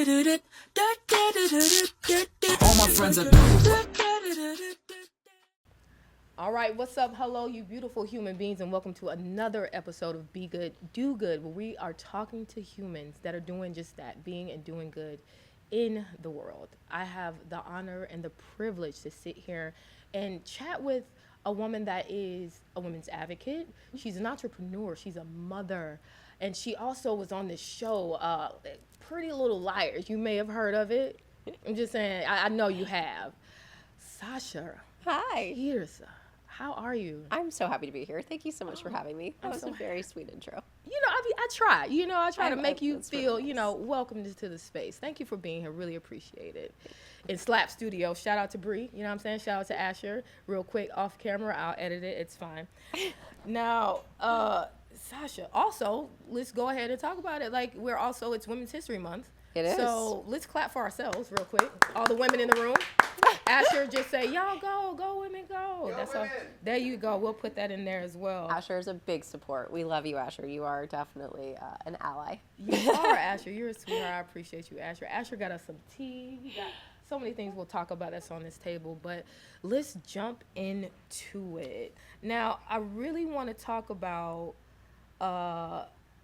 All my friends are. All right, what's up? Hello, you beautiful human beings, and welcome to another episode of Be Good, Do Good, where we are talking to humans that are doing just that, being and doing good in the world. I have the honor and the privilege to sit here and chat with a woman that is a women's advocate. She's an entrepreneur. She's a mother. And she also was on this show, Pretty Little Liars. You may have heard of it. I'm just saying, I know you have. Sasha Hi. Pieterse. How are you? I'm so happy to be here. Thank you so much for having me. That was a very sweet intro. You know, I try. I try to make you feel, really nice. Welcome to the space. Thank you for being here. Really appreciate it. In Slap Studio, shout out to Bree. You know what I'm saying? Shout out to Asher. Real quick, off camera. I'll edit it. It's fine. Now, Sasha, also, let's go ahead and talk about it. Like, it's Women's History Month. It is. So let's clap for ourselves real quick. All the women in the room. Asher, just say, y'all go women, go. That's all. There you go. We'll put that in there as well. Asher is a big support. We love you, Asher. You are definitely an ally. You are, Asher. You're a sweetheart. I appreciate you, Asher. Asher got us some tea. We got so many things we'll talk about that's on this table, but let's jump into it. Now, I really want to talk about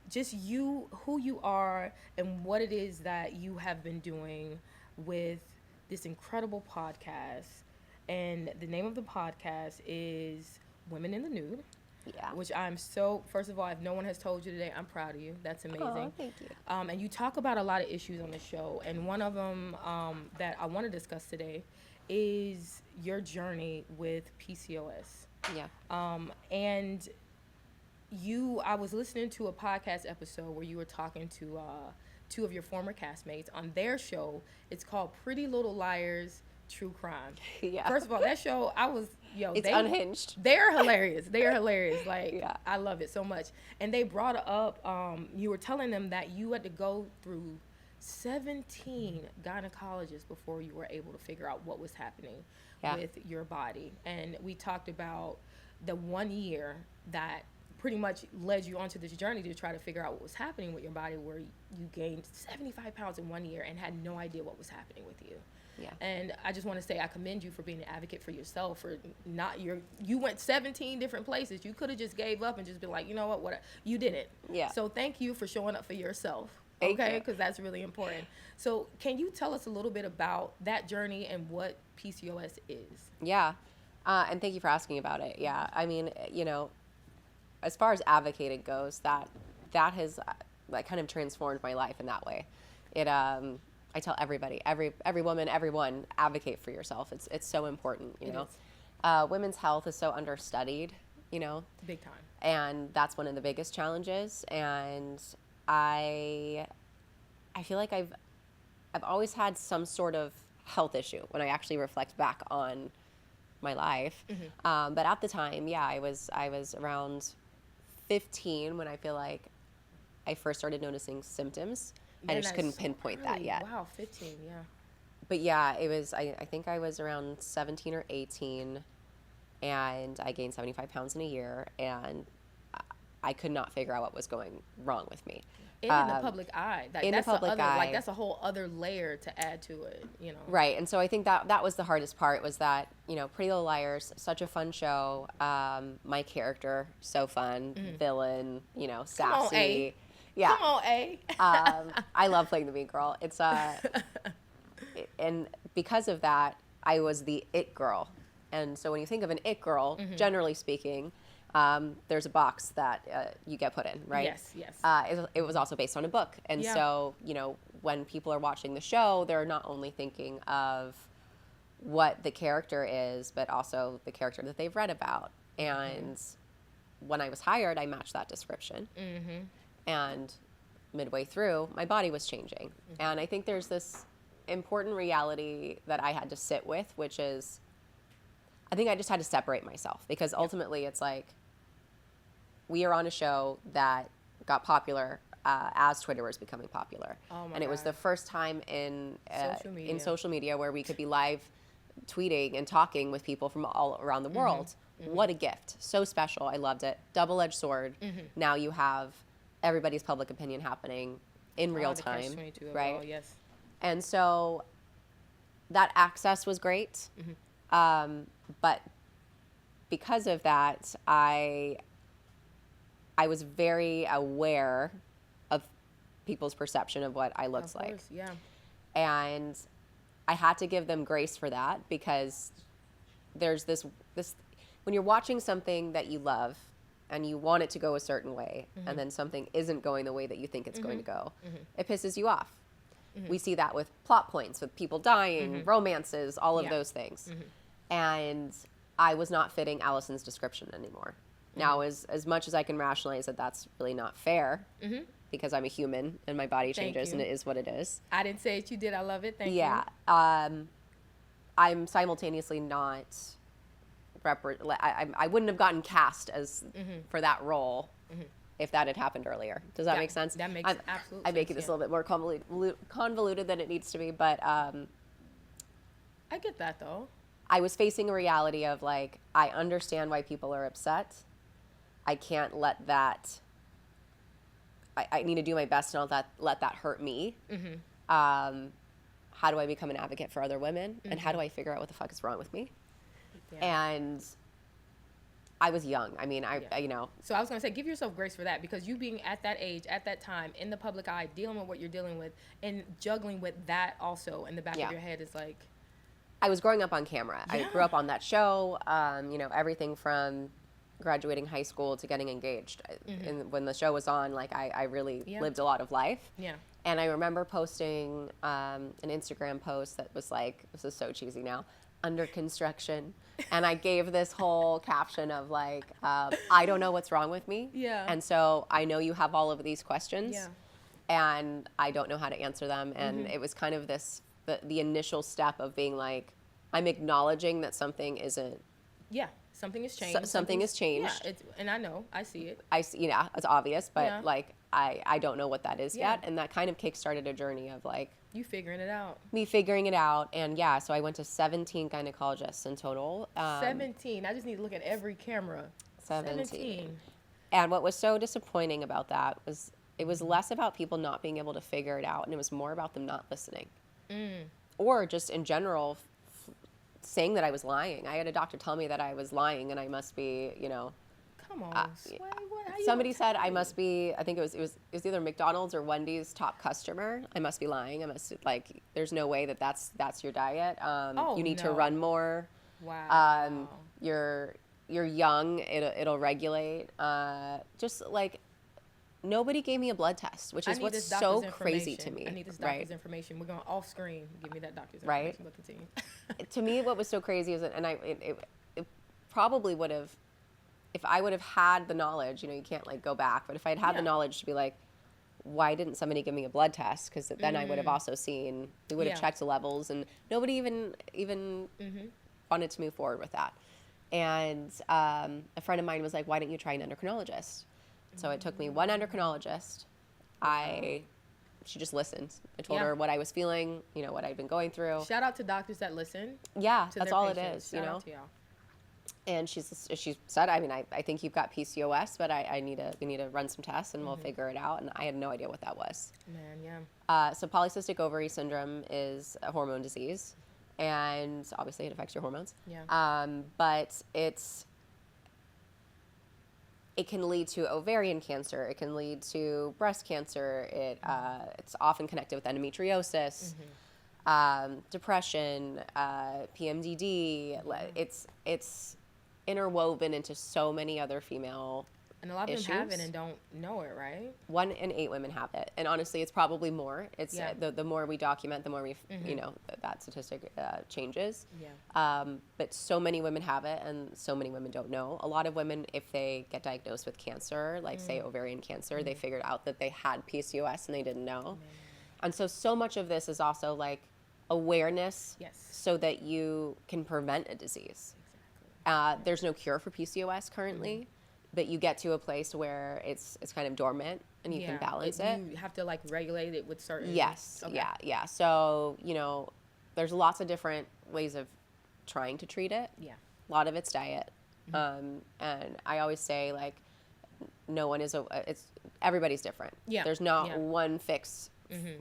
just you, who you are, and what it is that you have been doing with this incredible podcast. And the name of the podcast is Women in the Nude. Yeah. Which I'm so, first of all, if no one has told you today, I'm proud of you. That's amazing. Oh, thank you. And you talk about a lot of issues on the show. And one of them that I want to discuss today is your journey with PCOS. Yeah. And I was listening to a podcast episode where you were talking to two of your former castmates on their show. It's called Pretty Little Liars, True Crime. Yeah. First of all, that show, It's unhinged. They're hilarious. They are hilarious. Like, Yeah. I love it so much. And they brought up, you were telling them that you had to go through 17 gynecologists before you were able to figure out what was happening with your body. And we talked about the 1 year that pretty much led you onto this journey to try to figure out what was happening with your body, where you gained 75 pounds in 1 year and had no idea what was happening with you. Yeah. And I just want to say I commend you for being an advocate for yourself, for you went 17 different places. You could have just gave up and just been like, you know what, you didn't. Yeah. So thank you for showing up for yourself. Thank okay? you. Because that's really important. So can you tell us a little bit about that journey and what PCOS is? Yeah. And thank you for asking about it. Yeah. I mean, as far as advocating goes, that has kind of transformed my life in that way. I tell everybody, every woman, everyone, advocate for yourself. It's so important, you know. Women's health is so understudied, Big time. and that's one of the biggest challenges. And I feel like I've always had some sort of health issue when I actually reflect back on my life. Mm-hmm. But at the time, I was around 15 when I feel like I first started noticing symptoms. I just couldn't pinpoint that yet. Wow, 15, yeah. But yeah, it was, I think I was around 17 or 18, and I gained 75 pounds in a year, and I could not figure out what was going wrong with me. And in the public eye. That's a whole other layer to add to it, Right, and so I think that was the hardest part, was that, Pretty Little Liars, such a fun show. My character, so fun, villain, sassy. Come on, A. Yeah. Come on, A. I love playing the mean girl. It's and because of that, I was the it girl. And so when you think of an it girl, generally speaking, there's a box that you get put in, right? Yes. It was also based on a book. And so, when people are watching the show, they're not only thinking of what the character is, but also the character that they've read about. And when I was hired, I matched that description. And midway through, my body was changing. And I think there's this important reality that I had to sit with, which is, I think I just had to separate myself, because ultimately it's like, we are on a show that got popular as Twitter was becoming popular. And it was the first time in social media where we could be live tweeting and talking with people from all around the world. What a gift. So special. I loved it. Double-edged sword. Now you have everybody's public opinion happening in real time, right? Yes. And so that access was great. But because of that, I was very aware of people's perception of what I looked like. Yeah. And I had to give them grace for that, because there's this when you're watching something that you love and you want it to go a certain way, and then something isn't going the way that you think it's going to go, it pisses you off. We see that with plot points, with people dying, romances, all of those things. And I was not fitting Alison's description anymore. Now, as much as I can rationalize that that's really not fair, because I'm a human and my body changes and it is what it is. I didn't say it, you did. I love it. Thank you. Yeah. I'm simultaneously not I wouldn't have gotten cast as for that role if that had happened earlier. Does that make sense? That makes absolute sense. I'm making this a little bit more convoluted than it needs to be, but I get that though. I was facing a reality of like, I understand why people are upset. I can't let that. I need to do my best to not let that hurt me. How do I become an advocate for other women? And how do I figure out what the fuck is wrong with me? Yeah. And I was young. I mean, you know. So I was going to say, give yourself grace for that, because you being at that age, at that time, in the public eye, dealing with what you're dealing with, and juggling with that also in the back of your head is like. I was growing up on camera. I grew up on that show, you know, everything from graduating high school to getting engaged. And when the show was on, like, I really lived a lot of life. Yeah. And I remember posting an Instagram post that was like, this is so cheesy now, under construction. And I gave this whole caption of like, I don't know what's wrong with me. Yeah. And so I know you have all of these questions. Yeah. And I don't know how to answer them. And it was kind of this, the initial step of being like, I'm acknowledging that something isn't. Yeah. Something has changed. Something has changed. Yeah, and I know. I see it. I see, yeah, it's obvious, but like, I don't know what that is yet. And that kind of kickstarted a journey of like. You figuring it out. Me figuring it out. And yeah, so I went to 17 gynecologists in total. 17. I just need to look at every camera. 17. And what was so disappointing about that was it was less about people not being able to figure it out, and it was more about them not listening. Or just in general, saying that I was lying. I had a doctor tell me that I was lying and I must be, you know. Come on, somebody said I must be. I think it was either McDonald's or Wendy's top customer. I must be lying. I must like. There's no way that's your diet. You need to run more. Wow. You're young. It'll regulate. Just like. Nobody gave me a blood test, which is what's so crazy to me. I need this doctor's information. We're going off screen. Give me that doctor's information. We'll continue. To me, what was so crazy is, and it probably would have, if I would have had the knowledge, you know, you can't like go back, but if I'd had the knowledge to be like, why didn't somebody give me a blood test? Because then I would have also seen, we would have checked the levels, and nobody even wanted to move forward with that. And a friend of mine was like, why didn't you try an endocrinologist? So it took me one endocrinologist. She just listened. I told her what I was feeling, you know, what I'd been going through. Shout out to doctors that listen. Yeah, that's all it is, you know. Shout out to y'all. And she said, I mean, I think you've got PCOS, but we need to run some tests and we'll figure it out. And I had no idea what that was. Man, yeah. So polycystic ovary syndrome is a hormone disease, and obviously it affects your hormones. Yeah. But it can lead to ovarian cancer. It can lead to breast cancer. It's often connected with endometriosis, depression, PMDD. It's interwoven into so many other female And a lot of issues. them have it and don't know it, right? 1 in 8 women have it, and honestly, it's probably more. It's the more we document, the more we, you know, that statistic changes. Yeah. But so many women have it, and so many women don't know. A lot of women, if they get diagnosed with cancer, like say ovarian cancer, they figured out that they had PCOS and they didn't know. And so much of this is also like awareness, so that you can prevent a disease. Exactly. There's no cure for PCOS currently. But you get to a place where it's kind of dormant and you can balance it. You have to like regulate it with certain. Yes. Okay. Yeah. So, you know, there's lots of different ways of trying to treat it. Yeah. A lot of it's diet. And I always say like, no one is everybody's different. Yeah. There's not one fix,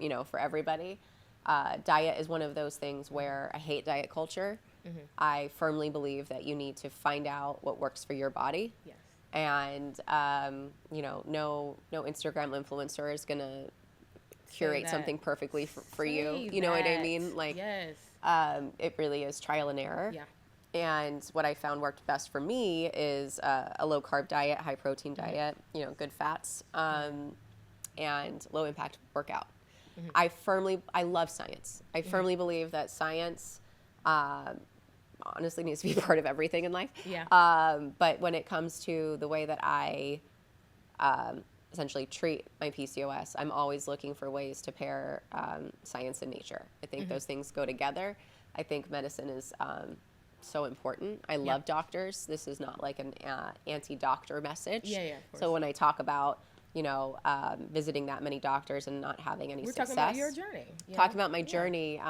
you know, for everybody. diet is one of those things where I hate diet culture. I firmly believe that you need to find out what works for your body. Yes. And, no Instagram influencer is going to curate something perfectly for you. You know what I mean? Like, yes. It really is trial and error. Yeah. And what I found worked best for me is a low carb diet, high protein diet, good fats, and low impact workout. I love science. I firmly believe that science, honestly needs to be part of everything in life. Yeah. But when it comes to the way that I essentially treat my PCOS, I'm always looking for ways to pair science and nature. I think those things go together. I think medicine is so important. I love doctors. This is not like an anti-doctor message. Yeah, of course. So when I talk about visiting that many doctors and not having any success. We're talking about your journey. Talking about my journey,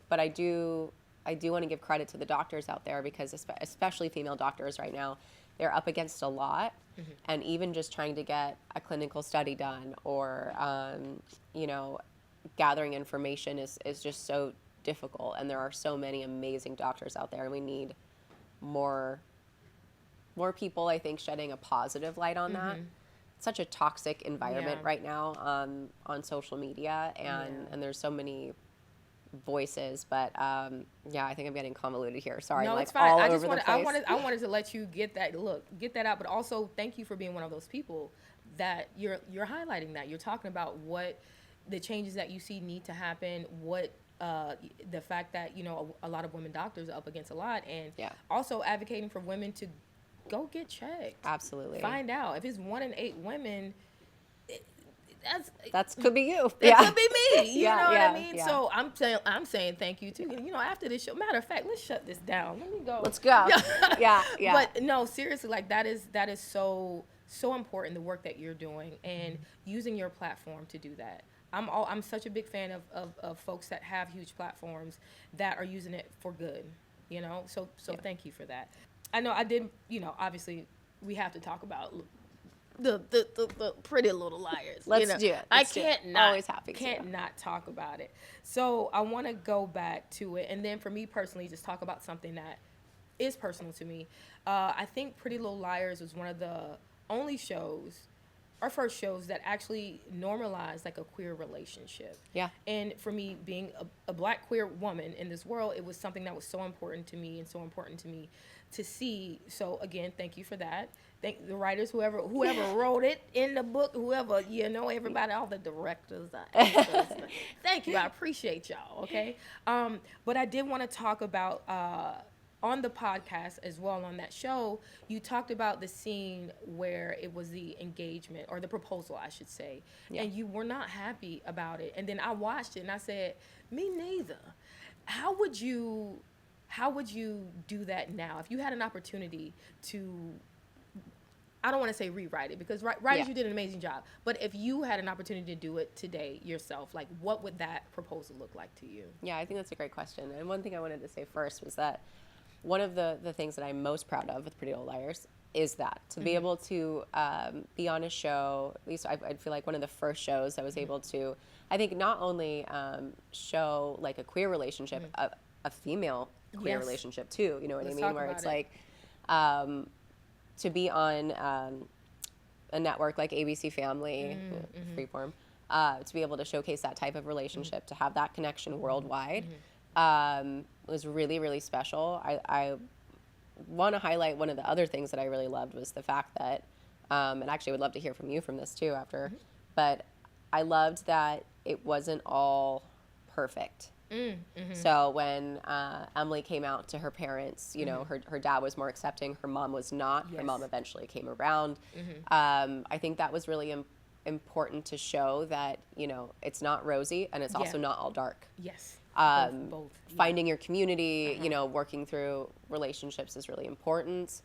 but I do want to give credit to the doctors out there, because especially female doctors right now, they're up against a lot. And even just trying to get a clinical study done or, gathering information is just so difficult. And there are so many amazing doctors out there, and we need more people, I think, shedding a positive light on that. It's such a toxic environment right now on social media, and there's so many voices, but I think I'm getting convoluted here. Sorry, no, I'm it's fine. all I over just the wanted, place. I wanted to let you get that out, but also thank you for being one of those people that you're highlighting, that you're talking about what the changes that you see need to happen, what the fact that a lot of women doctors are up against a lot, and also advocating for women to go get checked. Absolutely. Find out if it's 1 in 8 women. That could be you. It could be me. You know what I mean? Yeah. So I'm saying thank you too. After this show, matter of fact, let's shut this down. Let me go. Let's go. Yeah. But no, seriously, like that is so important, the work that you're doing and using your platform to do that. I'm such a big fan of folks that have huge platforms that are using it for good. So thank you for that. I know I did. Obviously, we have to talk about the Pretty Little Liars. Let's do it. I can't not. Always happy to. Can't not talk about it. So I want to go back to it, and then for me personally, just talk about something that is personal to me. I think Pretty Little Liars was one of the only shows, our first shows, that actually normalized like a queer relationship. Yeah. And for me, being a Black queer woman in this world, it was something that was so important to me to see. So again, thank you for that. Thank the writers, whoever wrote it in the book, whoever, everybody, all the directors. Thank you. I appreciate y'all. Okay. But I did want to talk about, on the podcast as well, on that show, you talked about the scene where it was the engagement, or the proposal, I should say, and you were not happy about it. And then I watched it and I said, me neither. How would you do that now? If you had an opportunity to, I don't want to say rewrite it, because writers, you did an amazing job. But if you had an opportunity to do it today yourself, like what would that proposal look like to you? Yeah, I think that's a great question. And one thing I wanted to say first was that one of the things that I'm most proud of with Pretty Little Liars is that to be able to be on a show, at least I feel like one of the first shows I was able to, I think, not only show like a queer relationship, a female queer relationship too, you know what I mean? Where it's like to be on a network like ABC Family, Freeform, to be able to showcase that type of relationship, to have that connection worldwide, was really, really special. I want to highlight one of the other things that I really loved was the fact that, and actually would love to hear from you from this too after, but I loved that it wasn't all perfect. So when Emily came out to her parents, her dad was more accepting, her mom was not. Her mom eventually came around. I think that was really important to show that, it's not rosy and it's also not all dark. Yes. Both. Finding your community, working through relationships is really important.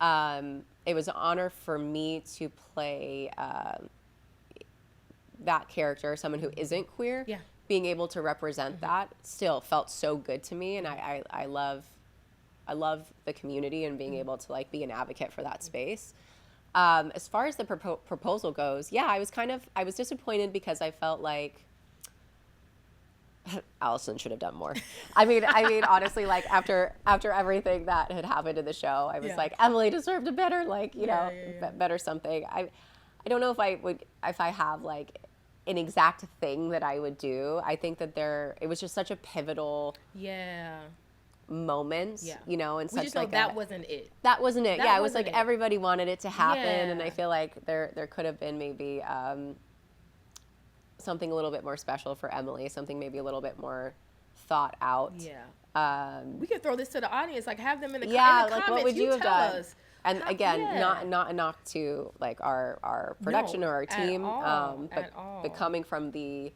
It was an honor for me to play that character, someone who isn't queer. Yeah. Being able to represent that still felt so good to me, and I love the community and being able to like be an advocate for that space. As far as the proposal goes, I was disappointed because I felt like Allison should have done more. I mean, honestly, like after everything that had happened in the show, I was like, Emily deserved a better, like, you know, better something. I don't know if I have like an exact thing that I would do. I think that it was just such a pivotal moment, you know, and such like that wasn't it. That wasn't it. It was like everybody wanted it to happen, and I feel like there could have been maybe something a little bit more special for Emily, something maybe a little bit more thought out. We could throw this to the audience, like have them in the like comments. what would you have done? Us. And again, not enough to like our production or our team, but coming from the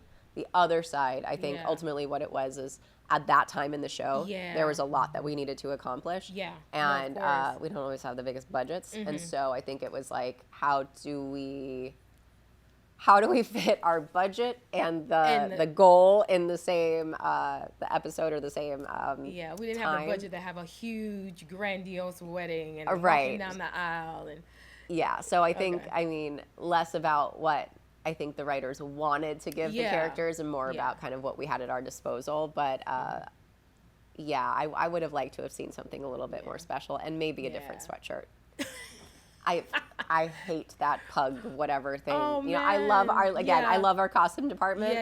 other side, I think ultimately what it was is at that time in the show, there was a lot that we needed to accomplish. And we don't always have the biggest budgets, and so I think it was like, how do we fit our budget and the goal in the same the episode or the same we didn't have the budget to have a huge grandiose wedding and right walking down the aisle and so I think I mean less about what I think the writers wanted to give the characters and more about kind of what we had at our disposal, but I would have liked to have seen something a little bit more special and maybe a different sweatshirt. I hate that pug whatever thing. Oh, you know, I love our costume department.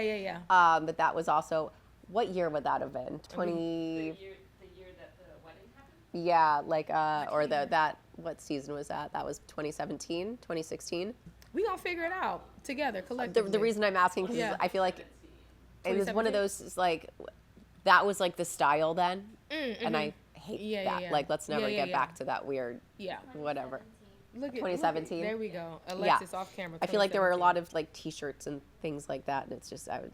But that was also, what year would that have been? The year that the wedding happened? Yeah, like or what season was that? That was 2017, 2016. We gonna figure it out together collectively. The reason I'm asking because I feel like it was one of those like that was like the style then, and I hate that. Like let's never get back to that weird whatever. Look at 2017. There we go. Alexis off camera. I feel like there were a lot of like T-shirts and things like that, and it's just that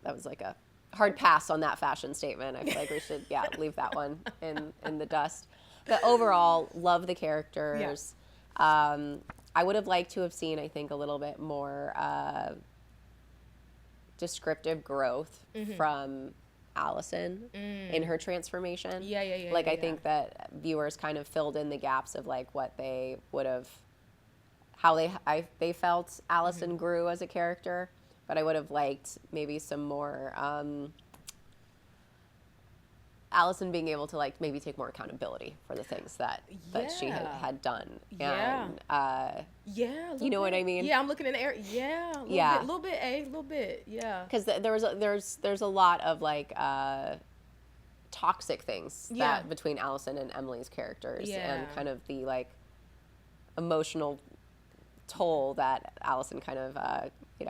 was like a hard pass on that fashion statement. I feel like we should leave that one in the dust. But overall, love the characters. I would have liked to have seen, I think, a little bit more descriptive growth from Allison in her transformation. I think that viewers kind of filled in the gaps of like what they would have, how they felt Allison grew as a character, but I would have liked maybe some more Allison being able to like maybe take more accountability for the things that she had done. And you know what I mean? I'm looking in the air. A little bit. Because there's a lot of like toxic things that between Allison and Emily's characters, and kind of the like emotional toll that Allison kind of put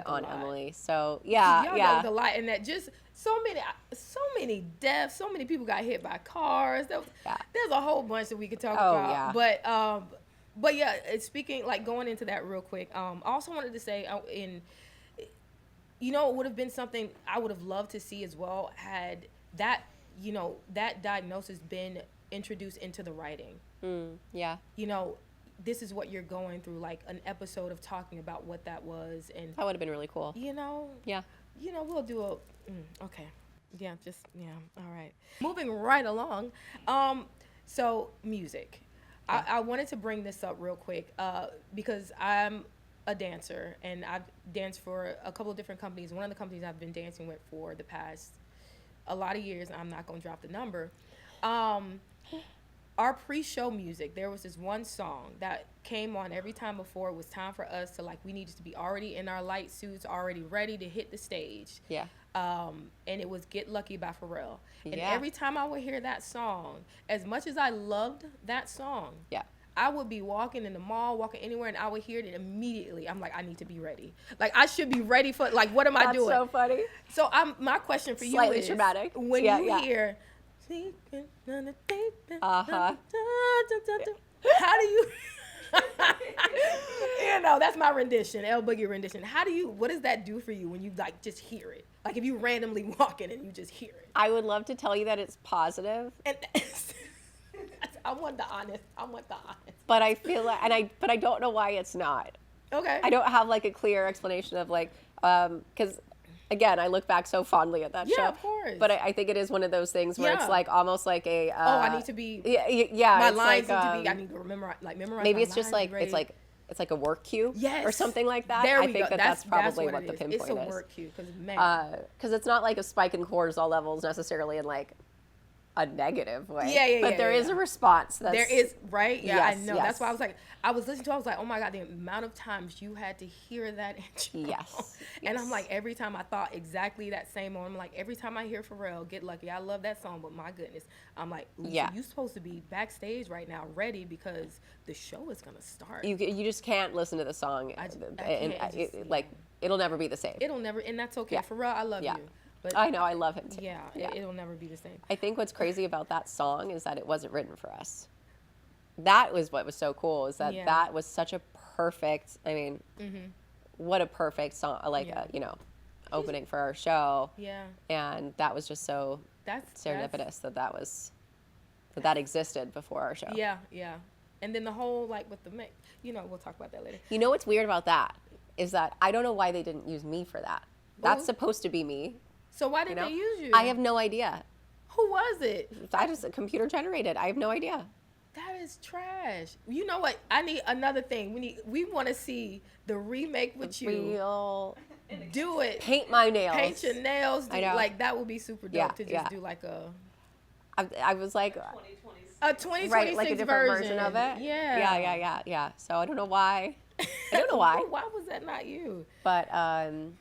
on Emily. So dealt with a lot, and that just so many deaths, so many people got hit by cars. There's a whole bunch that we could talk about. But speaking, like, going into that real quick, I also wanted to say it would have been something I would have loved to see as well, had that that diagnosis been introduced into the writing. This is what you're going through, like an episode of talking about what that was, and that would have been really cool. We'll do a okay. All right. Moving right along. So music. I wanted to bring this up real quick because I'm a dancer, and I've danced for a couple of different companies. One of the companies I've been dancing with for the past a lot of years, I'm not going to drop the number. Our pre-show music, there was this one song that came on every time before it was time for us to, like, we needed to be already in our light suits, already ready to hit the stage. And it was Get Lucky by Pharrell. And every time I would hear that song, as much as I loved that song, I would be walking in the mall, walking anywhere, and I would hear it, and immediately I'm like, I need to be ready. Like, I should be ready for, like, what am I doing? That's so funny. So my question for you Slightly is, dramatic. When you hear... How do you that's my rendition, L-Boogie rendition. What does that do for you when you like just hear it? Like if you randomly walk in and you just hear it. I would love to tell you that it's positive. And I want the honest. But I feel like, but I don't know why it's not. Okay. I don't have like a clear explanation of like, because again, I look back so fondly at that show. Yeah, of course. But I think it is one of those things where it's like almost like a. I need to be. Yeah. My it's lines like, need to be. I need to memorize. Maybe my it's just lines, like it's like it's like a work cue Yes. or something like that. There I we think go. that's probably what what it the is. pinpoint is. It's a work cue because, man. Because it's not like a spike in cortisol levels necessarily in like a negative way. Yeah, But there is a response. There is, right? Yeah, Yes, I know. yes. That's why I was like, I was listening to it, I was like, oh my God, the amount of times you had to hear that intro. Yes. And I'm Yes. like, every time I thought exactly that same moment, I'm like, every time I hear Pharrell, Get Lucky, I love that song, but my goodness, I'm like, Lisa, Yeah. you're supposed to be backstage right now, ready, because the show is going to start. You just can't listen to the song. I can't, like, it'll never be the same. It'll never, and that's okay. Yeah. Pharrell, I love Yeah. you. But I know, I love him too. yeah, it'll never be the same. I think what's crazy about that song is that it wasn't written for us. That was what was so cool, is that Yeah. that was such a perfect, I mean, what a perfect song, like, Yeah. opening for our show. Yeah. And that was just so That's serendipitous that existed before our show. Yeah, yeah. And then the whole, like, with the mix, we'll talk about that later. You know what's weird about that is that I don't know why they didn't use me for that. That's Who? supposed to be me. So why did they use you? I have no idea. Who was it? I just computer generated. I have no idea. That is trash. You know what? I need another thing. We want to see the remake with you. Real. Do it. Paint my nails. Paint your nails. I know. Like, that would be super dope Yeah, to just yeah. do like I was like, 2026. a 2026 right, like a different version of it. Yeah. Yeah. So I don't know why. I don't know why, Why was that not you? but kind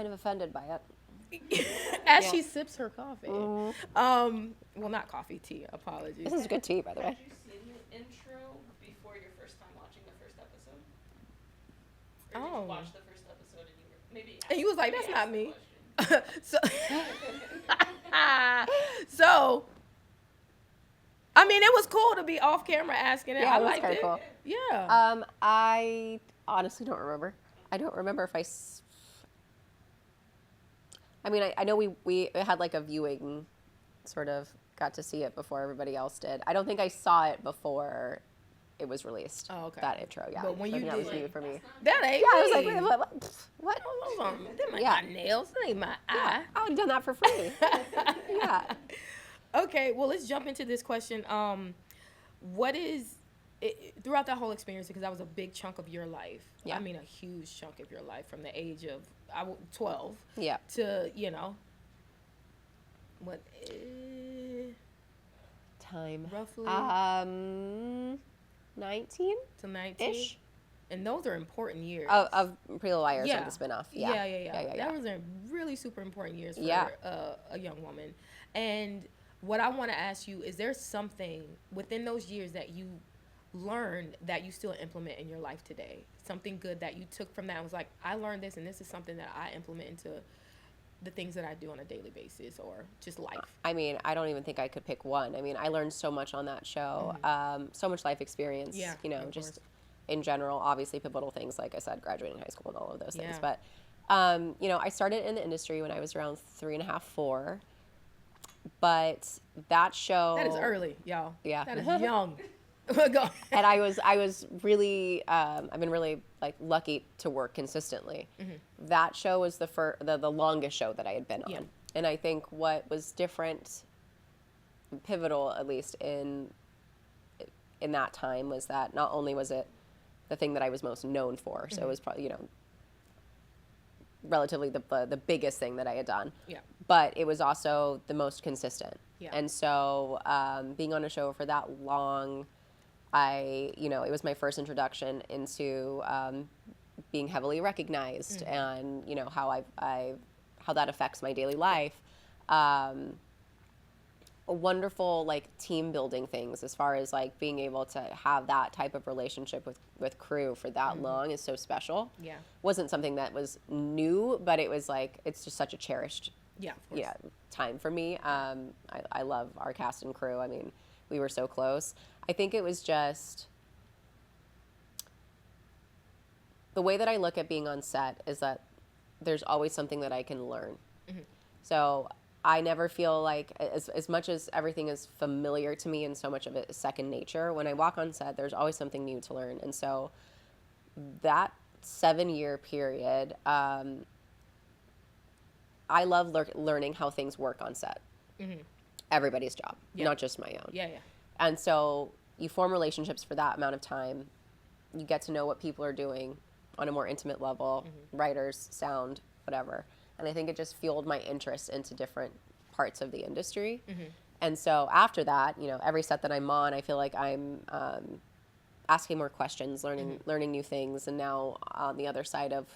of offended by it. As Yeah. she sips her coffee. Well, not coffee, tea. Apologies. This is good tea, by the way. Had you seen the intro before your first time watching the first episode? Or did Oh. you watch the first episode and you were maybe And you was like, maybe that's not ask the me. question. So, I mean, it was cool to be off camera asking it. Yeah, I it was liked kinda it. cool. Yeah. I honestly don't remember. I don't remember if I mean, I know we had like a viewing, sort of got to see it before everybody else did. I don't think I saw it before it was released. Oh, okay. That intro, yeah. But when So you that was did- new for me. That ain't Yeah, I was me. like, wait, what? Hold on. Them ain't Yeah. my nails. That ain't my Yeah, eye. I would have done that for free. Yeah. Okay, well, let's jump into this question. What is throughout that whole experience, because that was a big chunk of your life. Yeah. I mean, a huge chunk of your life, from the age of 12 Yeah. to what Time. roughly 19 to 19, ish and those are important years. of Pretty Little Liars and the spinoff. Yeah. That was a really super important years for Yeah. a young woman. And what I want to ask you, is there something within those years that you learned that you still implement in your life today? Something good that you took from that and was like, I learned this, and this is something that I implement into the things that I do on a daily basis, or just life? I mean, I don't even think I could pick one. I mean, I learned so much on that show, so much life experience, Yeah, of just course. in general, obviously pivotal things, like I said, graduating high school and all of those things. Yeah. But, I started in the industry when I was around 3.5, 4. But that show... That is early, y'all. Yeah. That is young. Go. And I was really, I've been really like lucky to work consistently. That show was the longest show that I had been on. Yeah. And I think what was different, pivotal at least in that time, was that not only was it the thing that I was most known for, so it was probably, relatively the biggest thing that I had done. Yeah. But it was also the most consistent. Yeah. And so being on a show for that long, it was my first introduction into being heavily recognized and, how that affects my daily life. Wonderful, like, team building things, as far as like being able to have that type of relationship with crew for that long is so special. Yeah. Wasn't something that was new, but it was like, it's just such a cherished Yeah, of course. time for me. I love our cast and crew. I mean, we were so close. I think it was just the way that I look at being on set is that there's always something that I can learn. So I never feel like, as much as everything is familiar to me and so much of it is second nature, when I walk on set, there's always something new to learn. And so that 7-year period, I love learning how things work on set. Everybody's job, not just my own. Yeah. And so you form relationships for that amount of time. you get to know what people are doing on a more intimate level, writers, sound, whatever. And I think it just fueled my interest into different parts of the industry. And so after that, you know, every set that I'm on, I feel like I'm asking more questions, learning new things. And now on the other side of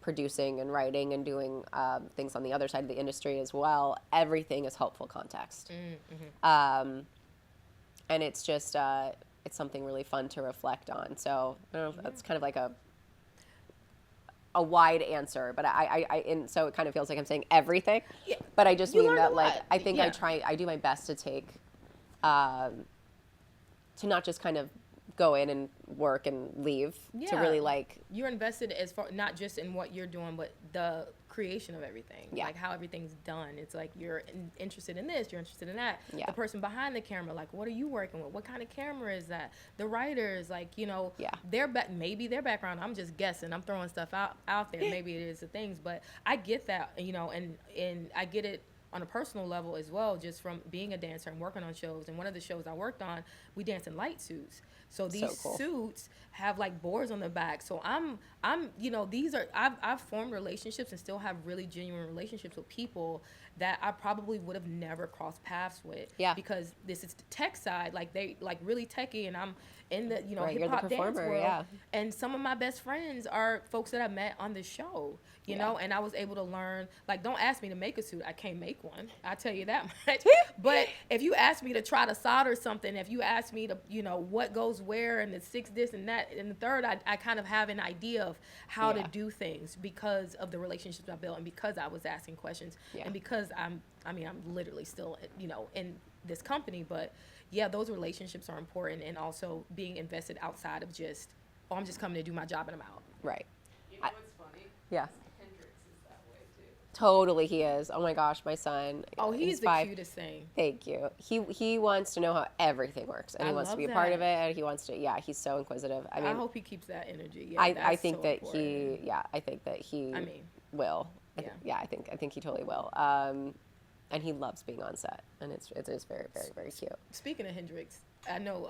producing and writing and doing things on the other side of the industry as well, everything is helpful context. And it's just, it's something really fun to reflect on. So I don't know, that's kind of like a wide answer, but and so it kind of feels like I'm saying everything, but I just mean that, like, I think I do my best to take, to not just kind of go in and work and leave, to really, like, you're invested as far, not just in what you're doing, but the creation of everything, like how everything's done. It's like you're interested in this, you're interested in that. The person behind the camera, like, what are you working with? What kind of camera is that? The writers, like, you know, maybe their background, I'm just guessing, I'm throwing stuff out there. Maybe it is the things, but I get that, you know, and I get it on a personal level as well, just from being a dancer and working on shows. And one of the shows I worked on, we danced in light suits. So these suits have like boards on the back. So I'm, you know, I've formed relationships and still have really genuine relationships with people that I probably would have never crossed paths with. Because this is the tech side, like they like really techie, and I'm in the, you know, hip hop dance world. And some of my best friends are folks that I met on the show, you know, and I was able to learn, like, don't ask me to make a suit. I can't make one. I tell you that much. But if you ask me to try to solder something, if you ask me to, you know, what goes where and the six this and that and the third, I kind of have an idea of how to do things because of the relationships I built and because I was asking questions and because I'm literally still, you know, in this company. But yeah, those relationships are important, and also being invested outside of just, I'm just coming to do my job and I'm out. Right. You know what's funny? Yeah. Hendrix is that way too. Totally, he is. Oh my gosh, my son. Oh, he's the 5. cutest thing. Thank you. He wants to know how everything works, and he wants to be a part of it, and he wants to. Yeah, he's so inquisitive. I mean, I hope he keeps that energy. Yeah, I think so that important. I think that he. I mean, will. Yeah. I think he totally will. And he loves being on set, and it is very, very, very cute. Speaking of Hendrix, I know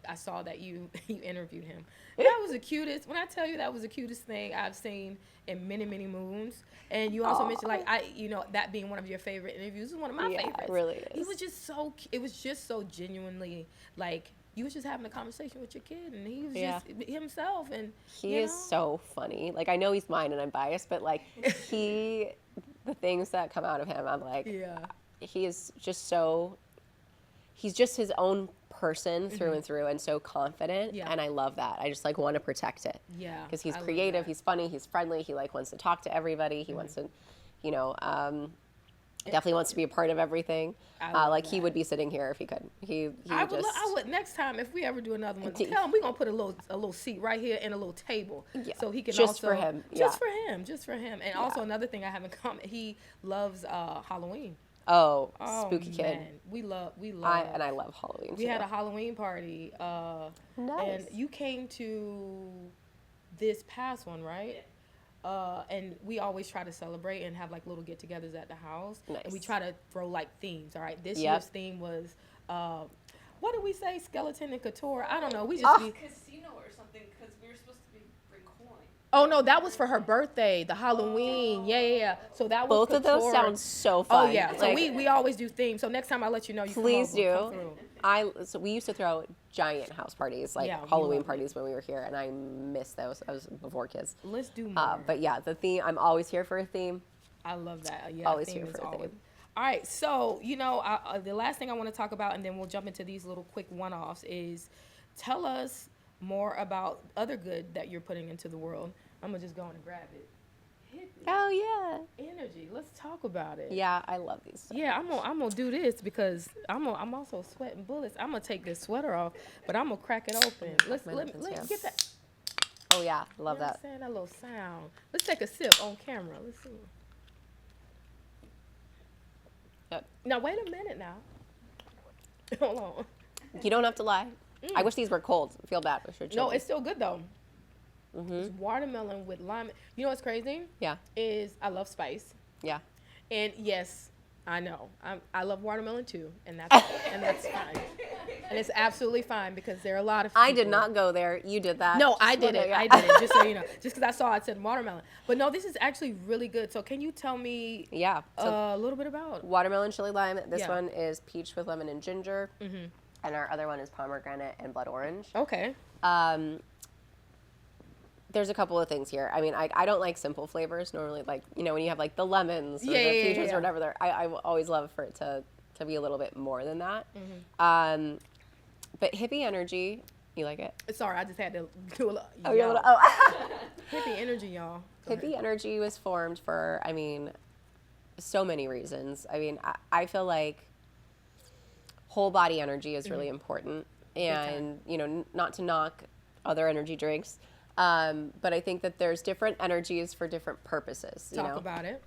I saw that you interviewed him. That was the cutest. When I tell you that was the cutest thing I've seen in many, many moons. And you also mentioned, like, you know, that being one of your favorite interviews is one of my favorites. It really is. He was just so. It was just so genuinely, like, you was just having a conversation with your kid, and he was just himself. And he is so funny. Like, I know he's mine, and I'm biased, but like the things that come out of him, I'm like, he is just so. He's just his own person through and through, and so confident, and I love that. I just like want to protect it. Because he's creative, he's funny, he's friendly, he like wants to talk to everybody, he wants to, you know, definitely wants to be a part of everything. Like that. He would be sitting here if he could. I would next time if we ever do another one. Tell him we're gonna put a little seat right here and a little table, so he can just for him, just for him. And also another thing I have in common, he loves Halloween. Oh, spooky kid. Man. We love. And I love Halloween. We had a Halloween party. Nice. And you came to this past one, right? And we always try to celebrate and have like little get-togethers at the house. Nice. And we try to throw like themes. All right, this year's theme was, what did we say? Skeleton and couture. I don't know. We just casino or something, because we were supposed to bring coin. Oh no, that was for her birthday, the Halloween. Yeah. So that was both couture. Of those sound so fun. Oh yeah. So like, we always do themes. So next time I'll let you know. You please come do. So we used to throw giant house parties, like Halloween parties when we were here, and I miss those. I was before kids. Let's do more. But yeah, the theme. I'm always here for a theme. I love that. Yeah, always here for a theme. All right, so you know, the last thing I want to talk about, and then we'll jump into these little quick one-offs, is tell us more about other good that you're putting into the world. I'm gonna just go and grab it. Oh yeah. Energy. Let's talk about it. Yeah, I love these stuff. Yeah, I'm gonna do this because I'm also sweating bullets. I'm gonna take this sweater off, but I'm gonna crack it open. Let's get that. Oh yeah, love that. That little sound. Let's take a sip on camera. Let's see. Yep. Now wait a minute now. Hold on. You don't have to lie. I wish these were cold. I feel bad for sure. No, it's still good though. It's watermelon with lime. You know what's crazy? Yeah. Is I love spice. Yeah. And yes, I know. I love watermelon too, and that's fine. And it's absolutely fine because there are a lot of people. I did not go there. You did that. No, I did it. I did it, just so you know. Just because I saw it said watermelon. But no, this is actually really good. So can you tell me Yeah. So a little bit about watermelon chili lime. This Yeah. one is peach with lemon and ginger. And our other one is pomegranate and blood orange. Okay. There's a couple of things here. I mean, I don't like simple flavors normally. Like, you know, when you have like the lemons or the peaches or whatever, I always love for it to be a little bit more than that. But Hippie Energy, you like it? Sorry, I just had to do a little. Oh, you're a little. Oh. Hippie Energy, y'all. Go Hippie ahead. Energy was formed for, I mean, so many reasons. I mean, I feel like whole body energy is really important. And, you know, not to knock other energy drinks, but I think that there's different energies for different purposes. Talk about it.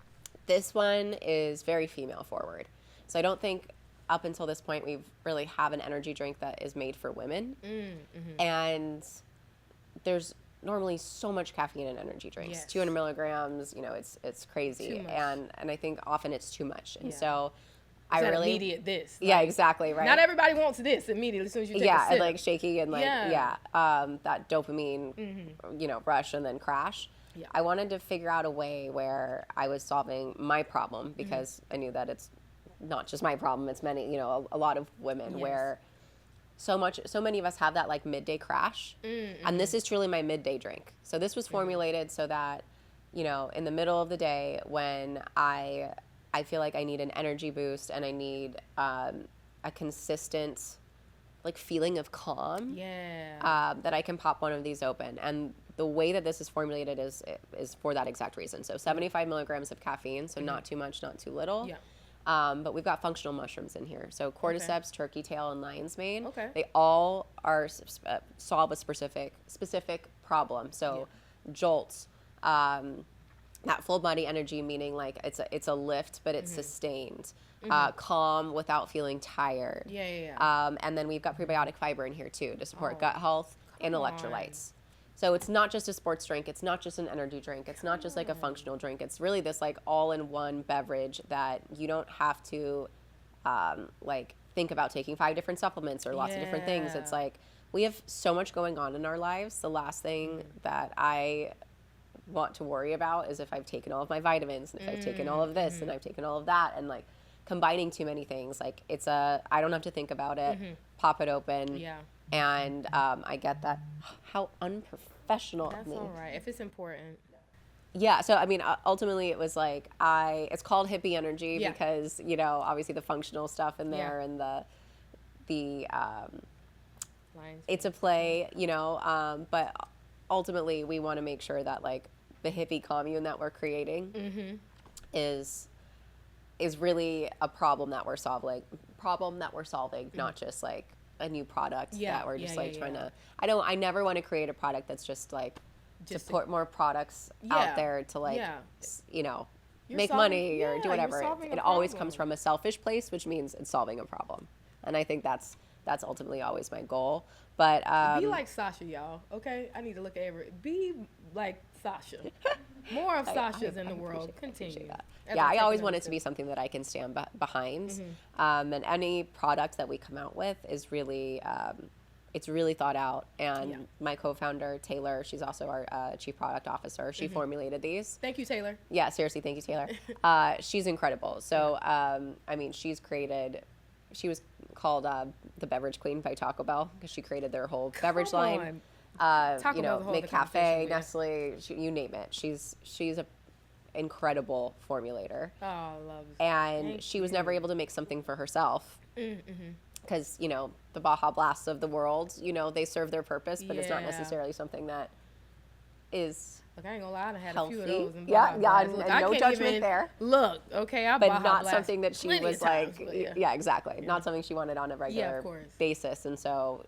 This one is very female forward. So I don't think up until this point we've really have an energy drink that is made for women. And there's normally so much caffeine in energy drinks. Yes. 200 milligrams, you know, it's crazy. Too much. And I think often it's too much. And Yeah. so It's I that really immediate this. Yeah, Like, exactly, right. Not everybody wants this immediately as soon as you take a Yeah, sip. and like shaky and like Yeah. that dopamine, you know, rush and then crash. Yeah. I wanted to figure out a way where I was solving my problem because I knew that it's not just my problem. It's many, you know, a lot of women Yes. where so many of us have that like midday crash, and this is truly my midday drink. So this was formulated so that, you know, in the middle of the day when I feel like I need an energy boost and I need a consistent like feeling of calm. Yeah. That I can pop one of these open. And the way that this is formulated is for that exact reason. So 75 milligrams of caffeine, so not too much, not too little. Yeah. But we've got functional mushrooms in here. So cordyceps, turkey tail, and lion's mane. Okay. They all are solve a specific problem. So jolts, that full body energy, meaning like it's a lift, but it's sustained. Calm without feeling tired. Yeah. And then we've got prebiotic fiber in here too to support gut health and come on. electrolytes. So it's not just a sports drink. It's not just an energy drink. It's not just like a functional drink. It's really this like all-in-one beverage that you don't have to like think about taking 5 different supplements or lots of different things. It's Yeah. like we have so much going on in our lives. The last thing that I want to worry about is if I've taken all of my vitamins and if I've taken all of this and I've taken all of that, and like combining too many things. Like I don't have to think about it. Pop it open. Yeah. And I get that. How unprofessional That's of me. all right. If it's important. Yeah. So I mean, ultimately, it was like it's called Hippie Energy Yeah. because, you know, obviously the functional stuff in there and the Lions. it's a play, you know, but ultimately we want to make sure that like the hippie commune that we're creating is really a problem that we're solving, not just like a new product that we're just trying to. I never want to create a product that's just like Just to put more products out there to like, you know, You're make solving- money or yeah, do you're whatever. solving a It always problem. comes from a selfish place, which means it's solving a problem. And I think that's ultimately always my goal. But Be like Sasha, y'all. Okay, I need to look at be like Sasha. More of Sasha's in the world. Continue. that. As Yeah, I'm I taking always a want it to sip. be something that I can stand behind. And any product that we come out with is really, it's really thought out. And my co-founder, Taylor, she's also our chief product officer. She formulated these. Thank you, Taylor. Yeah, seriously, thank you, Taylor. She's incredible. So, I mean, she was called the Beverage Queen by Taco Bell because she created their whole beverage Come line. on. Taco You Bell's know, a whole other McCafe, conversation, yeah. Nestle, you name it. She's a incredible formulator. Oh, I love it. And Thank she was never able to make something for herself because, you know, the Baja Blasts of the world, you know, they serve their purpose, but it's not Yeah. necessarily something that is Look, I ain't gonna lie, I had healthy. a few of those. In Yeah, Baja yeah, Blast. and Look, no I can't judgment even there. Look, okay, I but Baja not Blast something that she plenty was of times, like, but yeah, exactly. Not something she wanted on a regular of course. basis. And so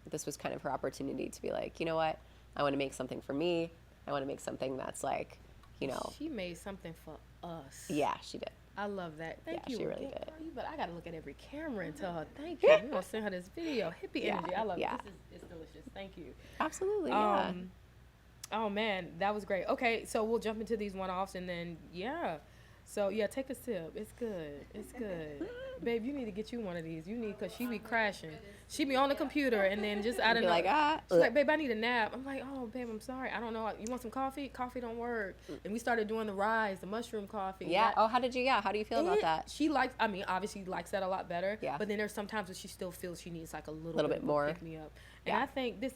this was kind of her opportunity to be like, you know what? I want to make something for me. I want to make something that's like, you know. She made something for us. Yeah, she did. I love that. Thank Yeah, you. she really again, did. girl. But I gotta look at every camera and tell her thank you. We're gonna send her this video. Hippie Yeah, Energy. I love yeah. it. This is delicious. Thank you. Absolutely, yeah. Oh man, that was great. Okay, so we'll jump into these one-offs and then So yeah, take a sip. It's good. It's good. Babe, you need to get you one of these. You need, because she be crashing. She be on the computer and then just out of Be like, she's like, babe, I need a nap. I'm like, oh, babe, I'm sorry. I don't know. You want some coffee? Coffee don't work. And we started doing the rise, the mushroom coffee. Yeah. Oh, how do you feel about that? She likes, I mean, obviously likes that a lot better. Yeah. But then there's sometimes when she still feels she needs like a little bit more. Pick me up. And I think this,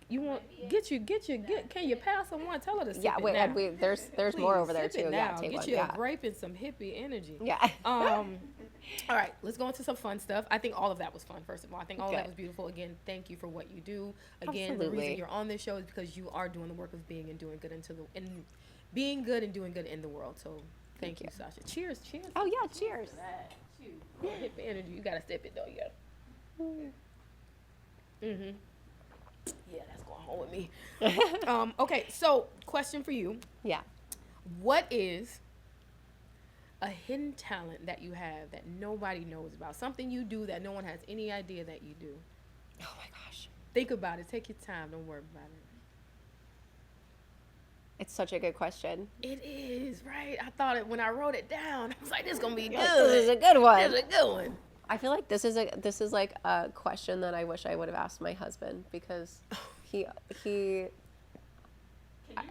you want, can you pass on one? Tell her to sip it now. There's Please, more over there sip it too. now. Yeah, take get one. you Yeah. a grape and some hippie energy. Yeah. All right, let's go into some fun stuff. I think all of that was fun, first of all. I think all of that Good. was beautiful. Again, thank you for what you do. Again, the Absolutely. reason you're on this show is because you are doing the work of being and doing good being good and doing good in the world. So thank you, Sasha. Cheers. Oh yeah, cheers. Hippie energy. You gotta sip it though, yeah. Mhm. Yeah, that's going home with me. Okay, so question for you. Yeah. What is a hidden talent that you have that nobody knows about? Something you do that no one has any idea that you do. Oh my gosh. Think about it. Take your time. Don't worry about it. It's such a good question. It is, right? I thought it when I wrote it down. I was like, this is going to be good. This is a good one. This is a good one. I feel like this is like a question that I wish I would have asked my husband, because he Can you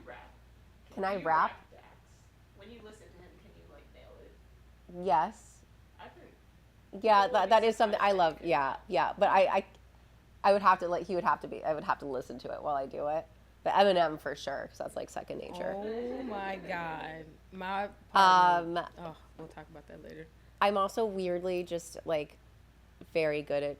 rap? Can I you rap? that? When you listen to him, can you like nail it? Yes. I think. Yeah, that is something I love. Yeah. But I would have to he would have to I would have to listen to it while I do it. But Eminem for sure, because that's like second nature. Oh my God. My partner. We'll talk about that later. I'm also weirdly just like very good at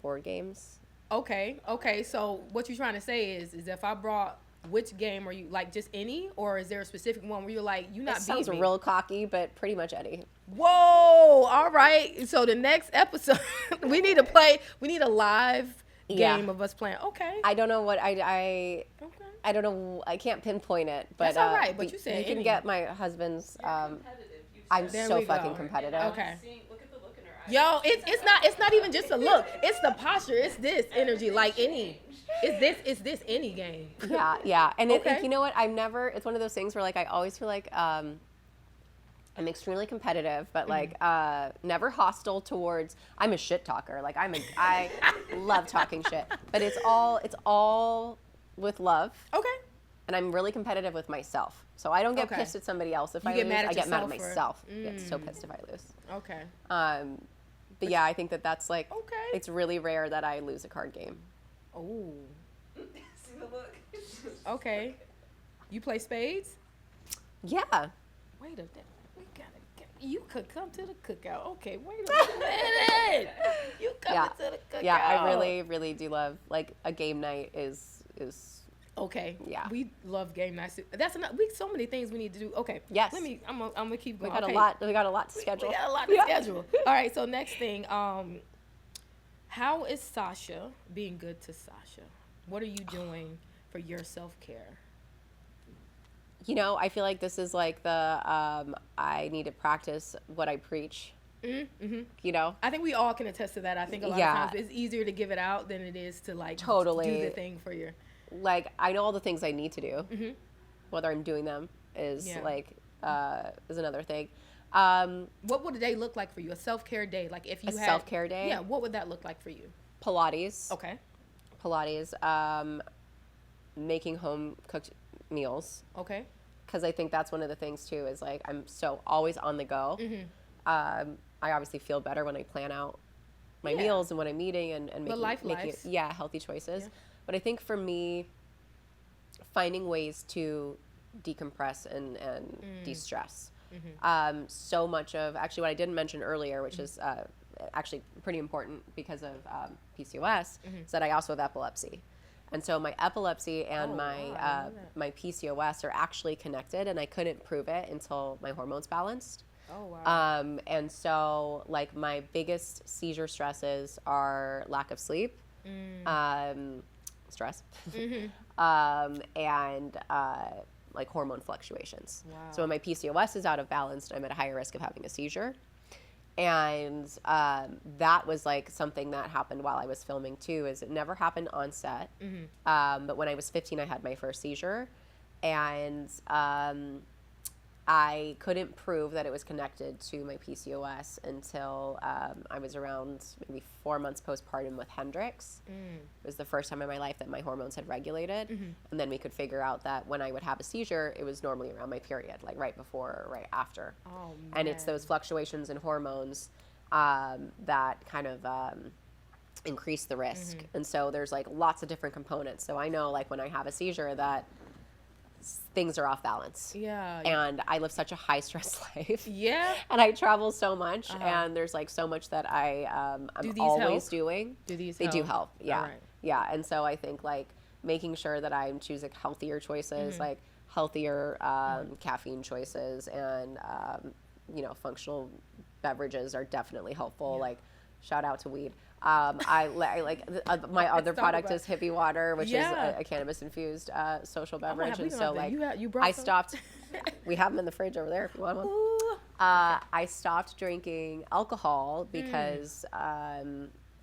board games. Okay. So what you're trying to say is if I brought, which game are you like, just any, or is there a specific one where you're like, you're not beating me? Sounds real cocky, but pretty much any. Whoa! All right. So the next episode, we need a live game of us playing. Okay. I don't know what I Okay. I don't know. I can't pinpoint it, but That's all right, but you said you can any. get my husband's. Competitive. I'm There so we go. fucking competitive. Okay. Look at the look in her eyes. Yo, it's not even just a look. It's the posture. It's this energy. Like any. It's this any game. Yeah. And Okay. you know what? It's one of those things where like I always feel like I'm extremely competitive, but like never hostile towards. I'm a shit talker. Like I love talking shit, but it's all with love. Okay. And I'm really competitive with myself. So I don't get Okay. pissed at somebody else. If You I get lose, mad at I get mad at yourself myself. I get so pissed if I lose. Okay. But yeah, I think that's like, Okay. it's really rare that I lose a card game. Oh. See the look. Okay. You play spades? Yeah. Wait a minute. You could come to the cookout. Okay, wait a minute. You coming to the cookout. Yeah, I really, really do love, like, a game night is Okay. Yeah. We love game nights. That's enough. So many things we need to do. Okay. Yes. I'm gonna keep we going. got Okay. we got a lot to schedule. We got a lot to schedule. All right. So next thing, how is Sasha being good to Sasha? What are you doing for your self-care? You know, I feel like this is like the I need to practice what I preach. Mm-hmm. You know? I think we all can attest to that. I think a lot of times it's easier to give it out than it is to like Totally. do the thing for your. Like, I know all the things I need to do. Mm-hmm. Whether I'm doing them is is another thing. What would a day look like for you? A self-care day? Like if you had self-care day? Yeah. What would that look like for you? Pilates. Okay. Pilates. Making home cooked meals. Okay. Because I think that's one of the things too is like I'm so always on the go. Mm-hmm. I obviously feel better when I plan out my meals and what I'm eating and making healthy choices. Yeah. But I think for me, finding ways to decompress and de-stress. Mm-hmm. So much of actually what I didn't mention earlier, which is actually pretty important because of PCOS, is that I also have epilepsy. And so my epilepsy and my PCOS are actually connected, and I couldn't prove it until my hormones balanced. Oh, wow. And so, like, my biggest seizure stresses are lack of sleep, stress, and like hormone fluctuations. Wow. So when my PCOS is out of balance, I'm at a higher risk of having a seizure. And that was like something that happened while I was filming too, is it never happened on set. But when I was 15, I had my first seizure. And I couldn't prove that it was connected to my PCOS until I was around maybe 4 months postpartum with Hendrix. It was the first time in my life that my hormones had regulated. And then we could figure out that when I would have a seizure, it was normally around my period, like right before or right after. Oh, man. And it's those fluctuations in hormones that kind of increase the risk. And so there's like lots of different components. So I know like when I have a seizure that things are off balance. Yeah. And I live such a high stress life. Yeah. And I travel so much, and there's like so much that I'm always doing. Do these They help? do help. Yeah. All right. Yeah. And so I think like making sure that I'm choosing healthier choices, like healthier caffeine choices, and functional beverages are definitely helpful. Like shout out to weed. I like my other product is Hippie Water, which is a cannabis infused social beverage, and so like you brought I some? stopped. We have them in the fridge over there if you want one. I stopped drinking alcohol because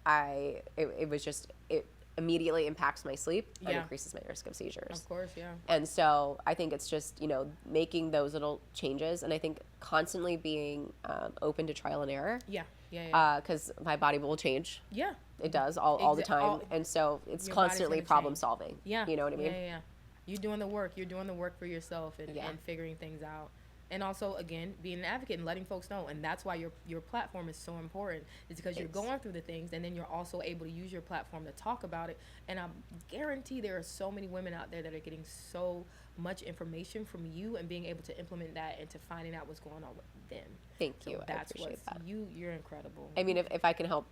it was just it immediately impacts my sleep and increases my risk of seizures. Of course, yeah. And so I think it's just making those little changes, and I think constantly being open to trial and error. Yeah. Because my body will change. Yeah. It does all the time. And so it's your body's constantly gonna problem change. solving. Yeah. You know what I mean? Yeah. You're doing the work. You're doing the work for yourself and figuring things out. And also, again, being an advocate and letting folks know. And that's why your platform is so important. It's because you're going through the things, and then you're also able to use your platform to talk about it. And I guarantee there are so many women out there that are getting so much information from you and being able to implement that into finding out what's going on with them. Thank you. So that's I appreciate that. You're incredible. I mean, if I can help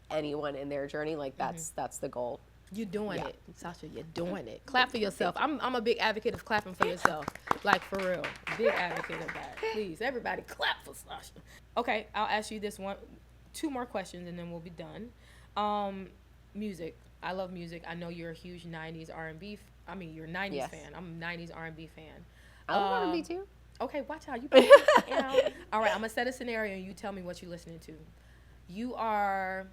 anyone in their journey, like that's the goal. You're doing it, Sasha. You're doing it. Clap for yourself. I'm a big advocate of clapping for yourself. Like, for real. Big advocate of that. Please, everybody clap for Sasha. Okay, I'll ask you two more questions, and then we'll be done. Music. I love music. I know you're a huge 90s R&B. You're a 90s fan. I'm a 90s R&B fan. I love R&B too. Okay, watch how you All right, I'm going to set a scenario, and you tell me what you're listening to. You are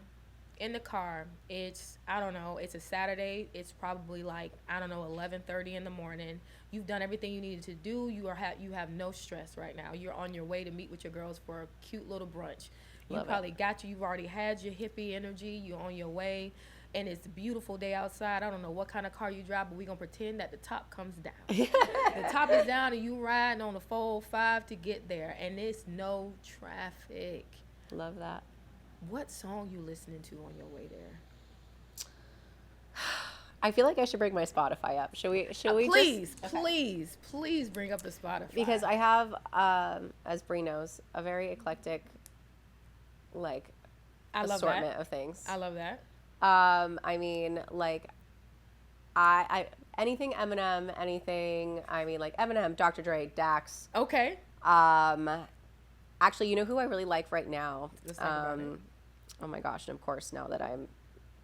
in the car. It's a Saturday. It's probably like 11:30 in the morning. You've done everything you needed to do. You have no stress right now. You're on your way to meet with your girls for a cute little brunch. You've already had your hippie energy. You're on your way, and it's a beautiful day outside. I don't know what kind of car you drive, but we're gonna pretend that the top comes down. The top is down, and you riding on the 405 to get there, and it's no traffic. Love that. What song you listening to on your way there? I feel like I should bring my Spotify up. Should we please bring up the Spotify. Because I have, as Bree knows, a very eclectic, assortment of things. I love that. Anything Eminem, Eminem, Dr. Dre, Dax. Okay. Actually, you know who I really like right now? Let's talk about it. Oh my gosh, and of course, now that I'm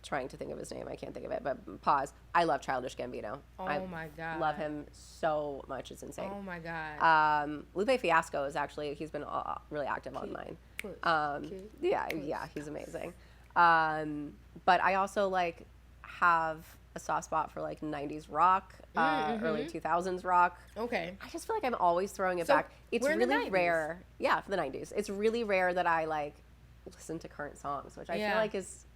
trying to think of his name, I can't think of it, but pause. I love Childish Gambino. Oh my God. Love him so much. It's insane. Oh my God. Lupe Fiasco is he's been really active on mine. Yeah, he's amazing. But I also have a soft spot for 90s rock, early 2000s rock. Okay. I just feel like I'm always throwing it back. It's really rare. Yeah, for the 90s. It's really rare that I listen to current songs, which I feel like is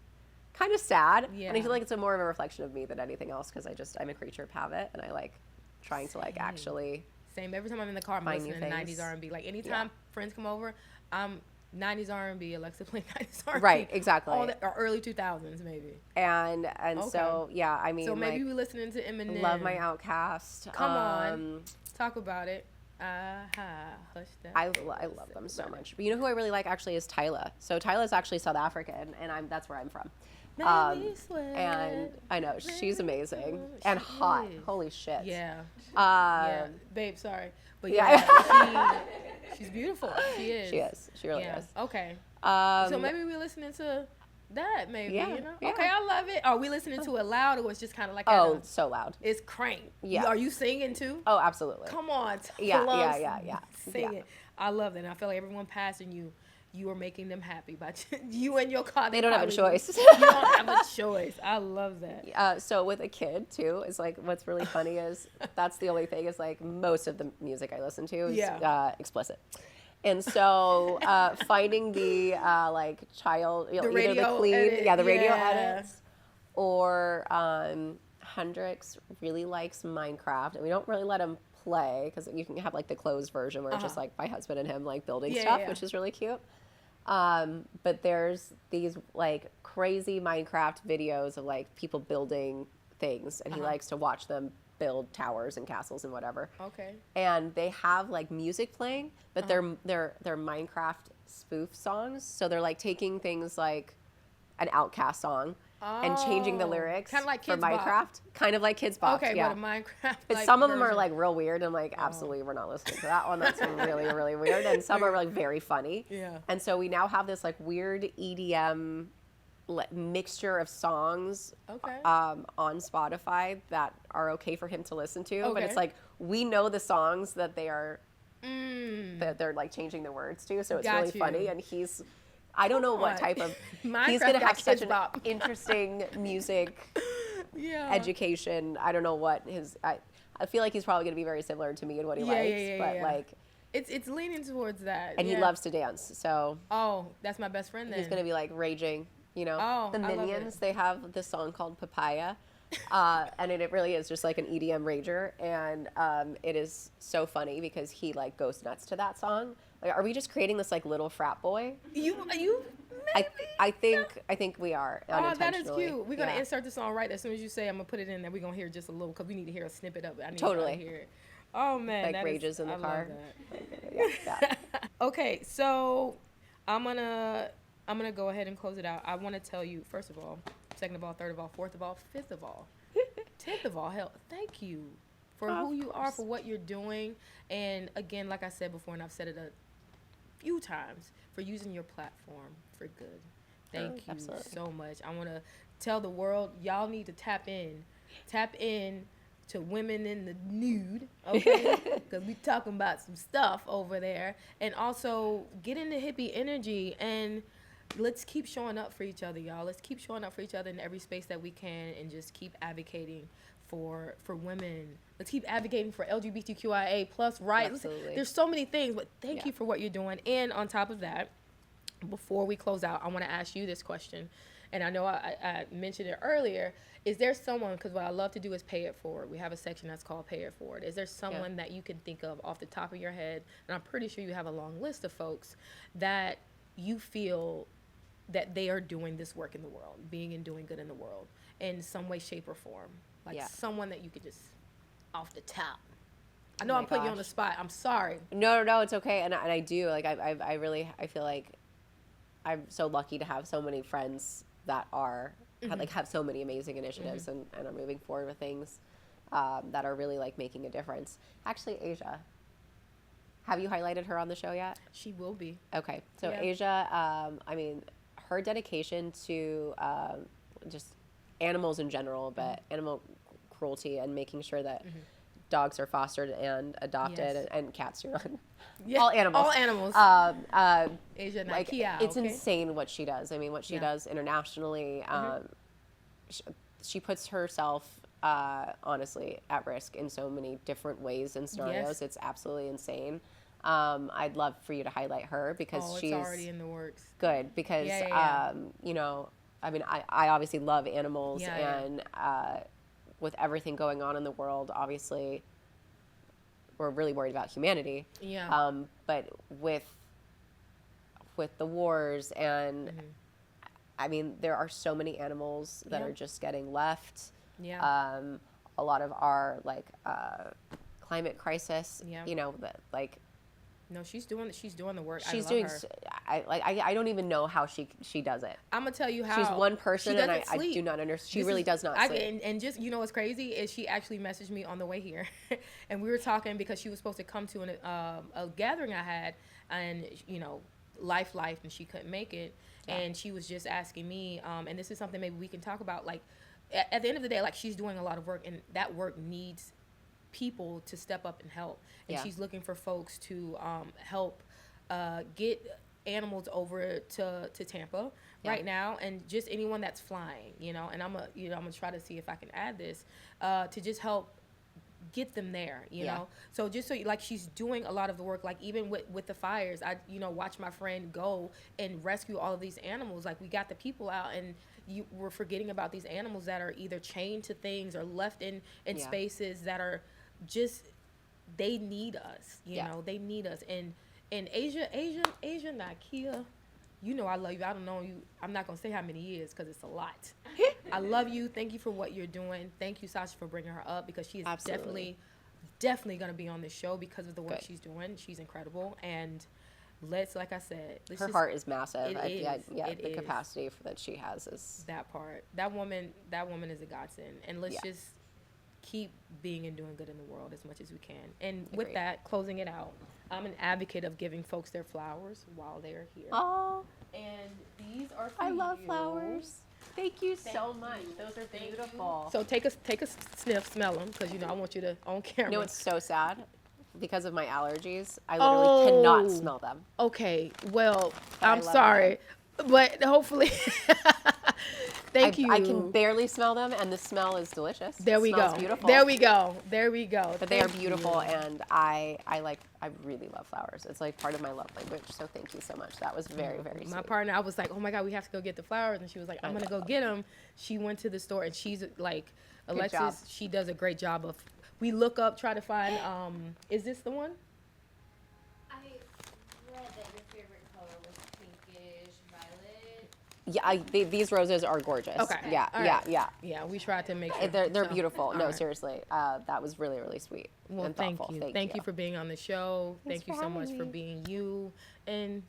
kind of sad. Yeah. And I feel like it's more of a reflection of me than anything else, because I'm a creature of habit, and I like trying to actually. Same. Every time I'm in the car, I'm listening to 90s R&B. Anytime friends come over, I'm 90s R&B, Alexa play 90s R&B. Right, exactly. Or early 2000s maybe. And so yeah, So maybe we're listening to Eminem. Love my Outcast. Come on, talk about it. Hush that. I love them so much. But you know who I really like actually is Tyla. So Tyla's actually South African, and that's where I'm from. And I know she's amazing and hot. Holy shit. Yeah. Yeah, babe. Sorry, but she's beautiful. She is. She is. She really is. Okay. So maybe we're listening to that. Maybe Yeah. Okay, I love it. Are we listening to it loud, or it's just kind of like so loud? It's cranked. Yeah. Are you singing too? Oh, absolutely. Come on. Yeah. Sing it. I love that. And I feel like everyone passing you you are making them happy by you and your colleagues. They don't have a choice. You don't have a choice. I love that. So with a kid too, is like what's really funny is that's the only thing is like most of the music I listen to is explicit. And so finding the like child, you know, either the clean, edit. the radio edits, or Hendrix really likes Minecraft, and we don't really let him play because you can have like the closed version where it's just like my husband and him like building stuff, which is really cute. But there's these like crazy Minecraft videos of like people building things, and he likes to watch them build towers and castles and whatever. Okay. And they have like music playing, but they're Minecraft spoof songs. So they're like taking things like an Outkast song and changing the lyrics kind of like for Kids Minecraft. Bop. Kind of like Kids Bop. Okay, yeah. but a Minecraft. But like, some of them are version. like real weird. I'm like, absolutely, we're not listening to that one. That's really, really weird. And some are like very funny. Yeah. And so we now have this like weird EDM mixture of songs on Spotify that are okay for him to listen to. But it's like we know the songs that they are that they're like changing the words to. So it's really funny. And I don't know what type of he's gonna have such an interesting music education. I don't know what his I feel like he's probably gonna be very similar to me in what he likes, but like it's leaning towards that. And he loves to dance, so that's my best friend then. He's gonna be like raging, you know. The Minions, they have this song called Papaya. And it really is just like an EDM rager, and it is so funny because he like goes nuts to that song. Like, are we just creating this like little frat boy? You I think we are. Oh, that is cute. We're gonna insert the song right as soon as you say I'm gonna put it in there. We're gonna hear just a little because we need to hear a snippet of it. I need to hear it. Oh man, like rages in the car. Okay, so I'm gonna go ahead and close it out. I want to tell you, first of all, second of all, third of all, fourth of all, fifth of all, 10th of all, hell, thank you for who you are, for what you're doing. And again, like I said before, and I've said it a few times, for using your platform for good. Thank you so much. I want to tell the world, y'all need to tap in to women in the nude, okay? Because we talking about some stuff over there. And also get into hippie energy, and let's keep showing up for each other, y'all. Let's keep showing up for each other in every space that we can, and just keep advocating for women. Let's keep advocating for LGBTQIA plus rights. There's so many things, but thank you for what you're doing. And on top of that, before we close out, I want to ask you this question. And I know I mentioned it earlier. Is there someone, because what I love to do is pay it forward. We have a section that's called Pay It Forward. Is there someone that you can think of off the top of your head, and I'm pretty sure you have a long list of folks, that you feel that they are doing this work in the world, being and doing good in the world in some way, shape, or form? Like someone that you could just, off the top. I know I'm putting you on the spot. I'm sorry. No, it's okay. And I do. Like, I feel like I'm so lucky to have so many friends that are, like, have so many amazing initiatives and are moving forward with things that are really, like, making a difference. Actually, Asia. Have you highlighted her on the show yet? She will be. Okay. So Asia, I mean, her dedication to just animals in general, but animal cruelty, and making sure that dogs are fostered and adopted, and cats too. All animals. All animals. Asia, like, Nakia, it's insane what she does. I mean, what she does internationally. She puts herself, honestly, at risk in so many different ways and scenarios. It's absolutely insane. I'd love for you to highlight her because she's already in the works. Good, because you know, I mean, I obviously love animals, and with everything going on in the world, obviously, we're really worried about humanity. But with the wars, and I mean, there are so many animals that are just getting left. A lot of our climate crisis. You know, that like. No, she's doing the work. She's I love doing. her. I don't even know how she does it. I'm gonna tell you how. She's one person, and I do not understand. She really does not sleep. And just, you know what's crazy is she actually messaged me on the way here, and we were talking because she was supposed to come to a gathering I had, and you know, life, and she couldn't make it, and she was just asking me, and this is something maybe we can talk about. Like, at the end of the day, like, she's doing a lot of work, and that work needs people to step up and help, and she's looking for folks to help get animals over to Tampa right now, and just anyone that's flying, and I'm gonna try to see if I can add this to just help get them there, you know. So just so like she's doing a lot of the work, like even with the fires, I watch my friend go and rescue all of these animals. Like we got the people out, and we're forgetting about these animals that are either chained to things or left in spaces that are just, they need us, you know, they need us. And Asia, Nakia, I love you. I don't know you. I'm not going to say how many years because it's a lot. I love you. Thank you for what you're doing. Thank you, Sasha, for bringing her up, because she is definitely going to be on this show because of the work she's doing. She's incredible. And like I said, her heart is massive. The capacity that she has is that part. That woman is a godsend. And let's just keep being and doing good in the world as much as we can. And with that, closing it out, I'm an advocate of giving folks their flowers while they're here. Oh, and these are for I love you. flowers. Thank you so much. Those are beautiful. So take a sniff, smell them, because I want you to on camera. You know, it's so sad. Because of my allergies, I literally cannot smell them. Okay, well, I'm sorry, but hopefully. Thank you. I can barely smell them, and the smell is delicious. There we go. Beautiful. There we go. But they are beautiful, and I really love flowers. It's like part of my love language. So thank you so much. That was very, very sweet. My partner, I was like, oh my God, we have to go get the flowers, and she was like, I'm gonna go get them. She went to the store, and she's like, Alexis, she does a great job of. We look up, try to find. Is this the one? I read that your favorite color was pinkish violet. Yeah, these roses are gorgeous. Okay. Yeah. We tried to make sure. They're beautiful. No, seriously, that was really, really sweet. Well, and thank thoughtful. you. Thank you for being on the show. Thank you so much for me. being you, and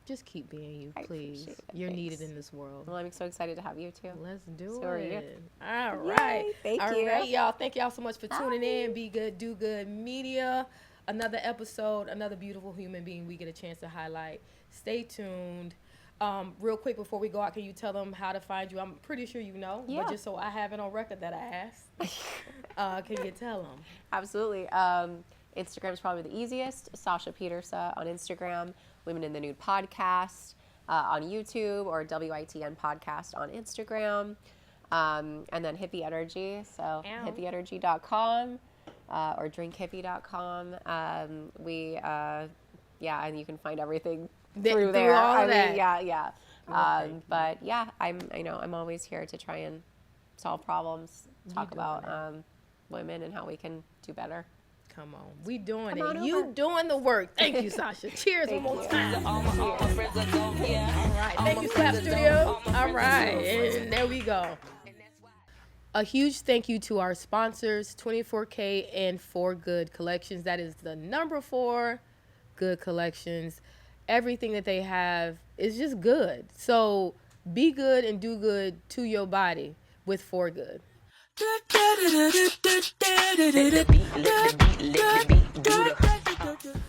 just keep being you, please. You're needed in this world. Well, I'm so excited to have you too. Let's do So are you. it. All right. Thank All you. right, y'all. Thank y'all so much for tuning in. Be Good, Do Good Media. Another episode, another beautiful human being we get a chance to highlight. Stay tuned. Real quick before we go out, can you tell them how to find you? I'm pretty sure you know, but just so I have it on record that I asked, can you tell them? Absolutely. Instagram is probably the easiest. Sasha Pieterse on Instagram. Women in the Nude podcast on YouTube, or WITN podcast on Instagram. And then Hippie Energy, so hippieenergy.com or drinkhippie.com. And you can find everything through there. All that. But yeah, I'm always here to try and solve problems, talk about women and how we can do better. Come on, we doing it. You doing the work. Thank you, Sasha. Cheers one more time. All right, thank you, Slap Studio. All right, and there we go. A huge thank you to our sponsors, 24K and 4 Good Collections. That is the number 4 Good Collections. Everything that they have is just good. So be good and do good to your body with 4 Good. Let the beat do the